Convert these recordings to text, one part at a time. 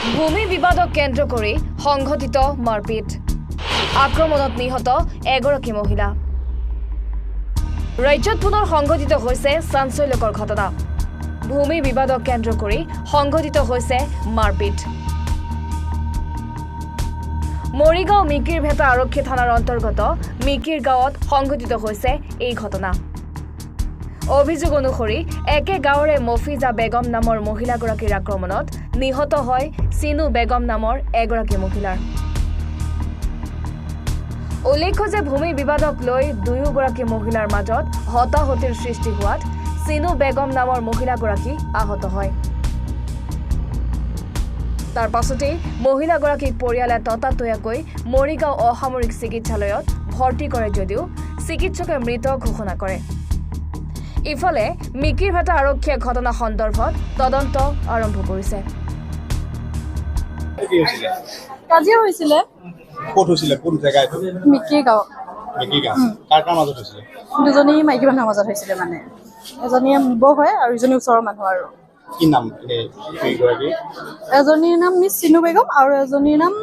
ভূমি বিবাদক কেন্দ্ৰ কৰি সংঘটিত মাৰপিট আক্ৰমণত নিহত এগৰাকী মহিলা ৰাজ্যত পুনৰ সংঘটিত হৈছে চাঞ্চল্যকৰ ঘটনা ভূমি বিবাদক কেন্দ্ৰ কৰি সংঘটিত হৈছে মাৰপিট মৰিগাঁও মিকিৰভেটা আৰক্ষী থানাৰ অন্তৰ্গত মিকিৰ গাঁৱত সংঘটিত হৈছে এই ঘটনা অভিযোগ অনুসৰি একে গাঁৱৰে মফিজা বেগম নামৰ মহিলাগৰাকীৰ আক্ৰমণত নিহত হয় সিনু বেগম নামৰ এগৰাকী মহিলাৰ উল্লেখ্য যে ভূমি বিবাদক লৈ দুয়োগৰাকী মহিলাৰ মাজত হতাহতিৰ সৃষ্টি হোৱাত সিনু বেগম নামৰ মহিলাগৰাকী আহত হয় তাৰ পাছতে মহিলাগৰাকীক পৰিয়ালে ততাতৈয়াকৈ মৰিগাঁও অসামৰিক চিকিৎসালয়ত ভৰ্তি কৰে যদিও চিকিৎসকে মৃত ঘোষণা কৰে ইফালে মিকিৰভেটা আৰক্ষীয়ে ঘটনা সন্দৰ্ভত তদন্ত আৰম্ভ কৰিছে কাজিয়া হৈছিলে ক'ত হৈছিলে কোন জেগাত মিকিৰ গাঁও কাৰ মাজত হৈছিলে দুজনী মাইকী মানুহৰ মাজত হৈছিলে মানে এজনীয়ে বৌ হয় আৰু ইজনী ওচৰৰ মানুহ আৰু কি নাম এইগৰাকী এজনীৰ নাম মিছ চিনু বেগম আৰু এজনীৰ নাম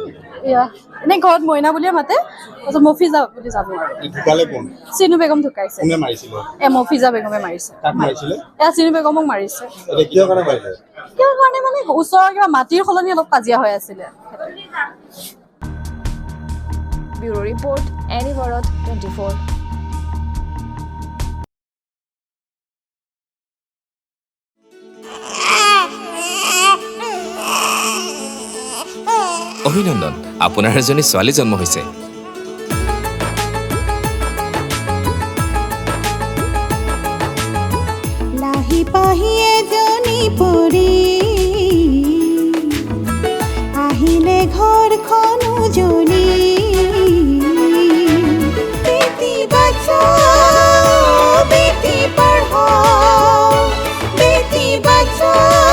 এনে ঘৰত মইনা বুলিয়ে মাতে তাৰপিছত মফিজা বুলি জানো আৰু ঢুকালে কোন চিনু বেগম ঢুকাইছে কোনে মাৰিছিলে মফিজা বেগমে মাৰিছে কাক মাৰিছিলে চিনু বেগমক মাৰিছে এতিয়া কিয় কাৰণে মাৰিলে কিয় কাৰণে মানে ওচৰৰ কিবা মাটিৰ সলনি অলপ কাজিয়া হৈ আছিলে ব্যুৰো ৰিপৰ্ট এনি ভাৰত 24 অভিনন্দন আপোনাৰ এজনী ছোৱালী জন্ম হৈছে লাহি পাহি এজনী পৰি আহিলে ঘৰখন উজলি বেটি বচাও বেটি পঢ়াও বেটি বচাও